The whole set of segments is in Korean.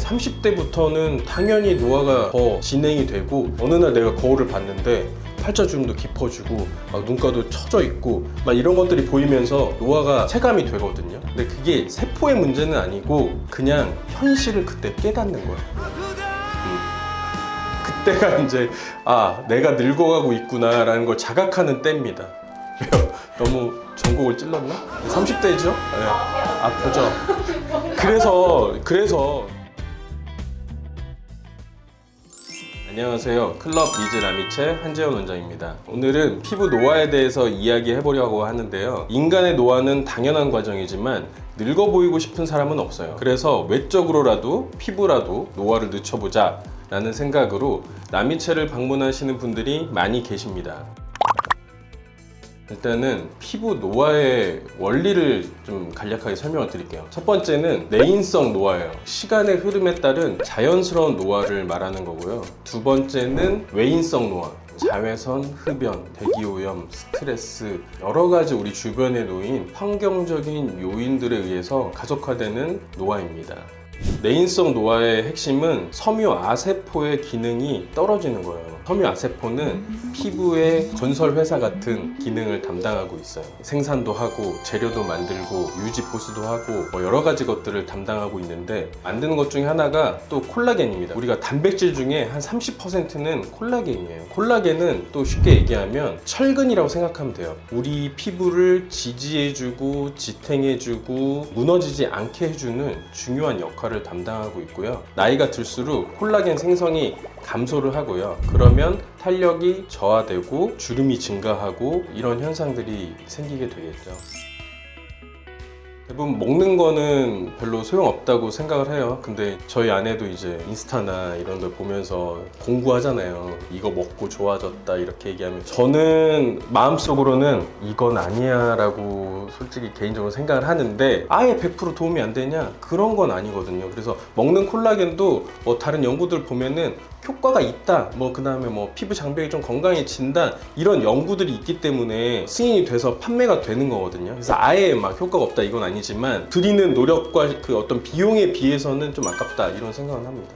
30대부터는 당연히 노화가 더 진행이 되고, 어느 날 내가 거울을 봤는데 팔자주름도 깊어지고 막 눈가도 처져 있고 막 이런 것들이 보이면서 노화가 체감이 되거든요. 근데 그게 세포의 문제는 아니고 그냥 현실을 그때 깨닫는 거야. 그때가 이제 내가 늙어가고 있구나 라는 걸 자각하는 때입니다. 왜요? 너무 전곡을 찔렀나? 30대죠? 네. 보죠. 그래서 안녕하세요. 클럽 리즈 라미체 한재현 원장입니다. 오늘은 피부 노화에 대해서 이야기해 보려고 하는데요. 인간의 노화는 당연한 과정이지만 늙어 보이고 싶은 사람은 없어요. 그래서 외적으로라도 피부라도 노화를 늦춰보자 라는 생각으로 라미체를 방문하시는 분들이 많이 계십니다. 일단은 피부 노화의 원리를 좀 간략하게 설명을 드릴게요. 첫 번째는 내인성 노화예요. 시간의 흐름에 따른 자연스러운 노화를 말하는 거고요. 두 번째는 외인성 노화. 자외선, 흡연, 대기오염, 스트레스, 여러 가지 우리 주변에 놓인 환경적인 요인들에 의해서 가속화되는 노화입니다. 내인성 노화의 핵심은 섬유아세포의 기능이 떨어지는 거예요. 섬유아세포는 피부의 건설회사 같은 기능을 담당하고 있어요. 생산도 하고 재료도 만들고 유지 보수도 하고 여러 가지 것들을 담당하고 있는데, 만드는 것 중에 하나가 또 콜라겐입니다. 우리가 단백질 중에 한 30%는 콜라겐이에요. 콜라겐은 또 쉽게 얘기하면 철근이라고 생각하면 돼요. 우리 피부를 지지해주고 지탱해주고 무너지지 않게 해주는 중요한 역할을 담당하고 있고요. 나이가 들수록 콜라겐 생성이 감소를 하고요. 그러면 탄력이 저하되고 주름이 증가하고 이런 현상들이 생기게 되겠죠. 대부분 먹는 거는 별로 소용없다고 생각을 해요. 근데 저희 아내도 이제 인스타나 이런 걸 보면서 공부하잖아요. 이거 먹고 좋아졌다 이렇게 얘기하면, 저는 마음속으로는 이건 아니야 라고 솔직히 개인적으로 생각을 하는데, 아예 100% 도움이 안 되냐? 그런 건 아니거든요. 그래서 먹는 콜라겐도 다른 연구들 보면은 효과가 있다, 그 다음에 피부 장벽이 좀 건강해진다, 이런 연구들이 있기 때문에 승인이 돼서 판매가 되는 거거든요. 그래서 아예 막 효과가 없다 이건 아니지만, 드리는 노력과 그 어떤 비용에 비해서는 좀 아깝다 이런 생각은 합니다.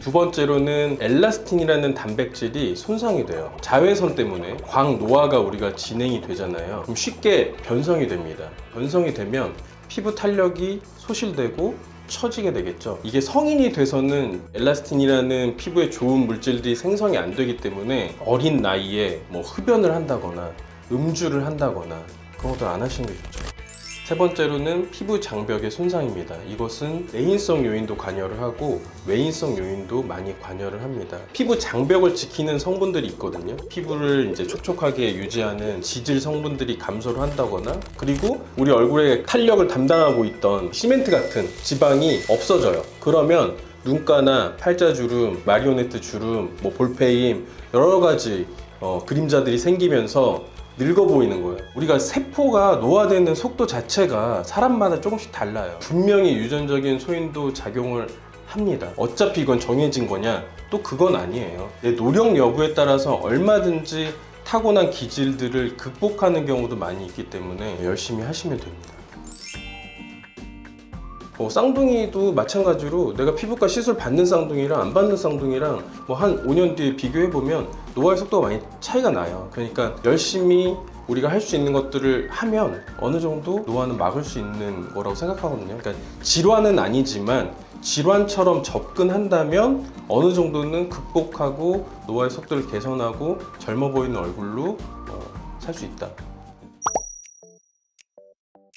두 번째로는 엘라스틴이라는 단백질이 손상이 돼요. 자외선 때문에 광노화가 우리가 진행이 되잖아요. 그럼 쉽게 변성이 됩니다. 변성이 되면 피부 탄력이 소실되고 처지게 되겠죠. 이게 성인이 돼서는 엘라스틴이라는 피부에 좋은 물질들이 생성이 안 되기 때문에 어린 나이에 흡연을 한다거나 음주를 한다거나 그런 것들 안 하시는 게 좋죠. 세 번째로는 피부 장벽의 손상입니다. 이것은 내인성 요인도 관여를 하고 외인성 요인도 많이 관여를 합니다. 피부 장벽을 지키는 성분들이 있거든요. 피부를 이제 촉촉하게 유지하는 지질 성분들이 감소를 한다거나, 그리고 우리 얼굴에 탄력을 담당하고 있던 시멘트 같은 지방이 없어져요. 그러면 눈가나 팔자주름, 마리오네트 주름, 볼페임, 여러 가지 그림자들이 생기면서 늙어 보이는 거예요. 우리가 세포가 노화되는 속도 자체가 사람마다 조금씩 달라요. 분명히 유전적인 소인도 작용을 합니다. 어차피 이건 정해진 거냐? 또 그건 아니에요. 내 노력 여부에 따라서 얼마든지 타고난 기질들을 극복하는 경우도 많이 있기 때문에 열심히 하시면 됩니다. 쌍둥이도 마찬가지로 내가 피부과 시술 받는 쌍둥이랑 안 받는 쌍둥이랑 한 5년 뒤에 비교해보면 노화의 속도가 많이 차이가 나요. 그러니까 열심히 우리가 할 수 있는 것들을 하면 어느 정도 노화는 막을 수 있는 거라고 생각하거든요. 그러니까 질환은 아니지만 질환처럼 접근한다면 어느 정도는 극복하고 노화의 속도를 개선하고 젊어 보이는 얼굴로 살 수 있다.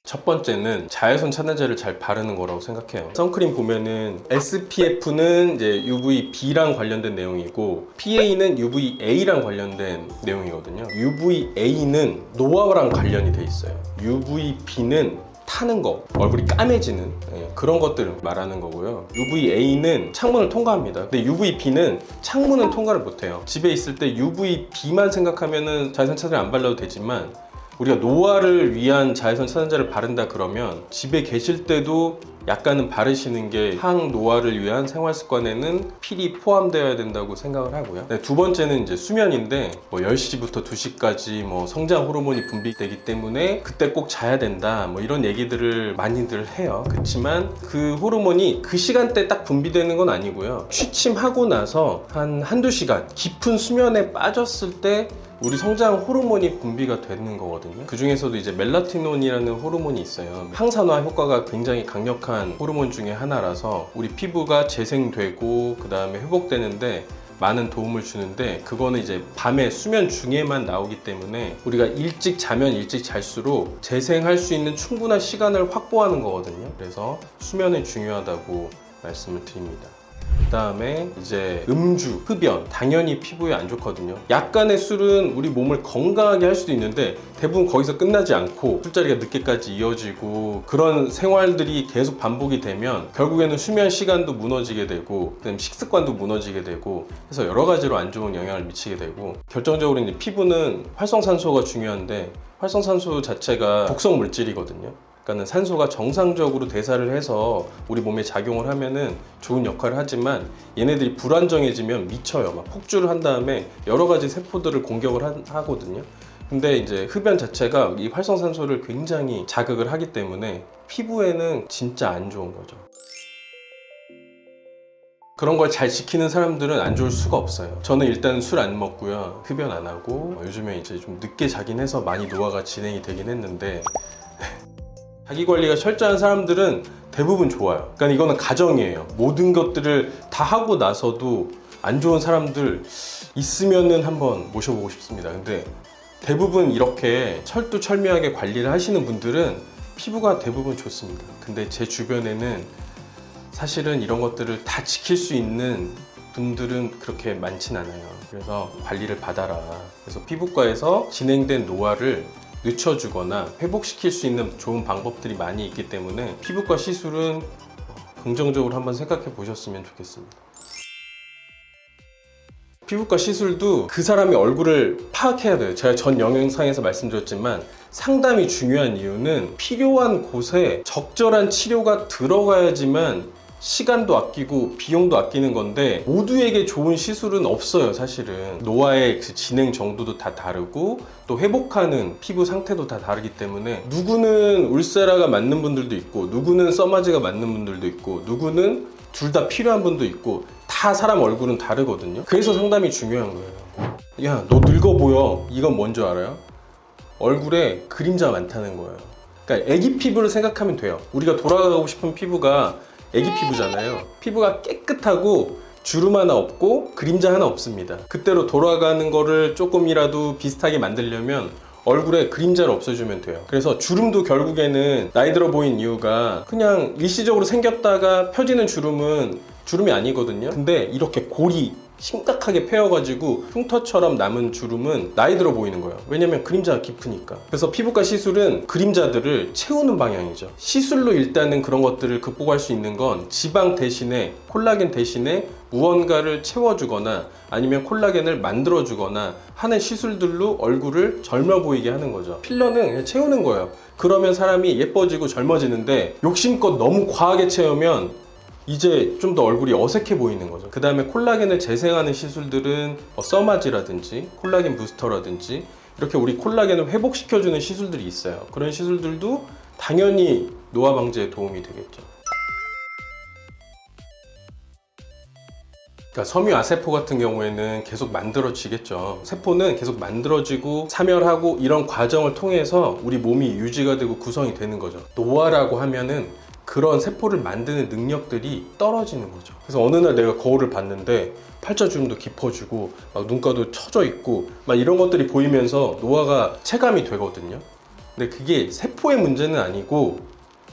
첫 번째는 자외선 차단제를 잘 바르는 거라고 생각해요. 선크림 보면은 SPF는 이제 UVB랑 관련된 내용이고 PA는 UVA랑 관련된 내용이거든요. UVA는 노화랑 관련이 돼 있어요. UVB는 타는 거, 얼굴이 까매지는 그런 것들을 말하는 거고요. UVA는 창문을 통과합니다. 근데 UVB는 창문은 통과를 못해요. 집에 있을 때 UVB만 생각하면은 자외선 차단제 안 발라도 되지만, 우리가 노화를 위한 자외선 차단제를 바른다 그러면 집에 계실 때도 약간은 바르시는 게 항노화를 위한 생활 습관에는 필히 포함되어야 된다고 생각을 하고요. 네, 두 번째는 이제 수면인데 10시부터 2시까지 성장 호르몬이 분비되기 때문에 그때 꼭 자야 된다 이런 얘기들을 많이들 해요. 그렇지만 그 호르몬이 그 시간대 딱 분비되는 건 아니고요. 취침하고 나서 한두 시간 깊은 수면에 빠졌을 때 우리 성장 호르몬이 분비가 되는 거거든요. 그 중에서도 이제 멜라토닌이라는 호르몬이 있어요. 항산화 효과가 굉장히 강력한 호르몬 중에 하나라서 우리 피부가 재생되고 그 다음에 회복되는데 많은 도움을 주는데, 그거는 이제 밤에 수면 중에만 나오기 때문에 우리가 일찍 자면 일찍 잘수록 재생할 수 있는 충분한 시간을 확보하는 거거든요. 그래서 수면이 중요하다고 말씀을 드립니다. 그 다음에 이제 음주, 흡연, 당연히 피부에 안 좋거든요. 약간의 술은 우리 몸을 건강하게 할 수도 있는데 대부분 거기서 끝나지 않고 술자리가 늦게까지 이어지고 그런 생활들이 계속 반복이 되면 결국에는 수면 시간도 무너지게 되고 그다음에 식습관도 무너지게 되고 해서 여러 가지로 안 좋은 영향을 미치게 되고, 결정적으로 이제 피부는 활성산소가 중요한데 활성산소 자체가 독성 물질이거든요. 그러니까 산소가 정상적으로 대사를 해서 우리 몸에 작용을 하면은 좋은 역할을 하지만 얘네들이 불안정해지면 미쳐요. 막 폭주를 한 다음에 여러 가지 세포들을 공격을 하거든요. 근데 이제 흡연 자체가 이 활성산소를 굉장히 자극을 하기 때문에 피부에는 진짜 안 좋은 거죠. 그런 걸 잘 지키는 사람들은 안 좋을 수가 없어요. 저는 일단 술 안 먹고요, 흡연 안 하고 요즘에 이제 좀 늦게 자긴 해서 많이 노화가 진행이 되긴 했는데 자기 관리가 철저한 사람들은 대부분 좋아요. 그러니까 이거는 가정이에요. 모든 것들을 다 하고 나서도 안 좋은 사람들 있으면은 한번 모셔보고 싶습니다. 근데 대부분 이렇게 철두철미하게 관리를 하시는 분들은 피부가 대부분 좋습니다. 근데 제 주변에는 사실은 이런 것들을 다 지킬 수 있는 분들은 그렇게 많진 않아요. 그래서 관리를 받아라. 그래서 피부과에서 진행된 노화를 늦춰주거나 회복시킬 수 있는 좋은 방법들이 많이 있기 때문에 피부과 시술은 긍정적으로 한번 생각해 보셨으면 좋겠습니다. 피부과 시술도 그 사람의 얼굴을 파악해야 돼요. 제가 전 영상에서 말씀드렸지만 상담이 중요한 이유는 필요한 곳에 적절한 치료가 들어가야지만 시간도 아끼고 비용도 아끼는 건데, 모두에게 좋은 시술은 없어요. 사실은 노화의 그 진행 정도도 다 다르고 또 회복하는 피부 상태도 다 다르기 때문에 누구는 울세라가 맞는 분들도 있고 누구는 써마지가 맞는 분들도 있고 누구는 둘 다 필요한 분도 있고 다 사람 얼굴은 다르거든요. 그래서 상담이 중요한 거예요. 야, 너 늙어 보여. 이건 뭔지 알아요? 얼굴에 그림자 많다는 거예요. 그러니까 애기 피부를 생각하면 돼요. 우리가 돌아가고 싶은 피부가 애기 피부잖아요. 피부가 깨끗하고 주름 하나 없고 그림자 하나 없습니다. 그때로 돌아가는 거를 조금이라도 비슷하게 만들려면 얼굴에 그림자를 없애주면 돼요. 그래서 주름도 결국에는 나이 들어 보인 이유가 그냥 일시적으로 생겼다가 펴지는 주름은 주름이 아니거든요. 근데 이렇게 골이 심각하게 패여가지고 흉터처럼 남은 주름은 나이 들어 보이는 거예요. 왜냐면 그림자가 깊으니까. 그래서 피부과 시술은 그림자들을 채우는 방향이죠. 시술로 일단은 그런 것들을 극복할 수 있는 건 지방 대신에, 콜라겐 대신에 무언가를 채워주거나 아니면 콜라겐을 만들어주거나 하는 시술들로 얼굴을 젊어 보이게 하는 거죠. 필러는 그냥 채우는 거예요. 그러면 사람이 예뻐지고 젊어지는데 욕심껏 너무 과하게 채우면 이제 좀 더 얼굴이 어색해 보이는 거죠. 그 다음에 콜라겐을 재생하는 시술들은 써마지라든지 콜라겐 부스터라든지 이렇게 우리 콜라겐을 회복시켜주는 시술들이 있어요. 그런 시술들도 당연히 노화 방지에 도움이 되겠죠. 그러니까 섬유아세포 같은 경우에는 계속 만들어지겠죠. 세포는 계속 만들어지고 사멸하고 이런 과정을 통해서 우리 몸이 유지가 되고 구성이 되는 거죠. 노화라고 하면은 그런 세포를 만드는 능력들이 떨어지는 거죠. 그래서 어느 날 내가 거울을 봤는데 팔자주름도 깊어지고 막 눈가도 처져 있고 막 이런 것들이 보이면서 노화가 체감이 되거든요. 근데 그게 세포의 문제는 아니고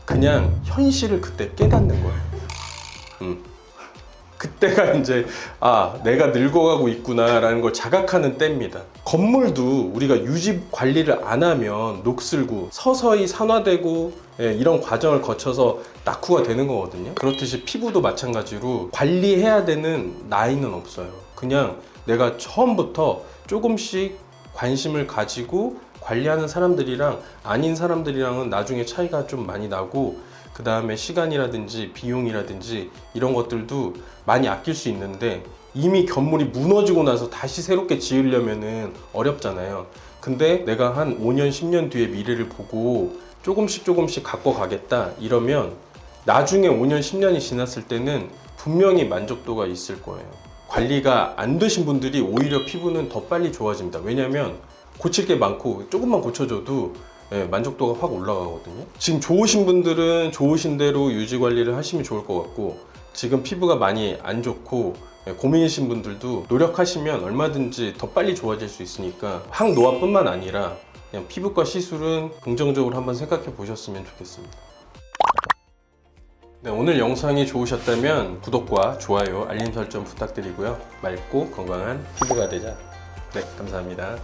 그냥 현실을 그때 깨닫는 거예요. 그때가 이제 내가 늙어가고 있구나 라는 걸 자각하는 때입니다. 건물도 우리가 유지 관리를 안 하면 녹슬고 서서히 산화되고 이런 과정을 거쳐서 낙후가 되는 거거든요. 그렇듯이 피부도 마찬가지로 관리해야 되는 나이는 없어요. 그냥 내가 처음부터 조금씩 관심을 가지고 관리하는 사람들이랑 아닌 사람들이랑은 나중에 차이가 좀 많이 나고, 그 다음에 시간이라든지 비용이라든지 이런 것들도 많이 아낄 수 있는데, 이미 견물이 무너지고 나서 다시 새롭게 지으려면은 어렵잖아요. 근데 내가 한 5년, 10년 뒤에 미래를 보고 조금씩 갖고 가겠다 이러면 나중에 5년, 10년이 지났을 때는 분명히 만족도가 있을 거예요. 관리가 안 되신 분들이 오히려 피부는 더 빨리 좋아집니다. 왜냐면 고칠 게 많고 조금만 고쳐줘도 만족도가 확 올라가거든요. 지금 좋으신 분들은 좋으신 대로 유지 관리를 하시면 좋을 것 같고, 지금 피부가 많이 안 좋고 고민이신 분들도 노력하시면 얼마든지 더 빨리 좋아질 수 있으니까 항노화뿐만 아니라 그냥 피부과 시술은 긍정적으로 한번 생각해 보셨으면 좋겠습니다. 네, 오늘 영상이 좋으셨다면 구독과 좋아요, 알림 설정 부탁드리고요. 맑고 건강한 피부가 되자. 네, 감사합니다.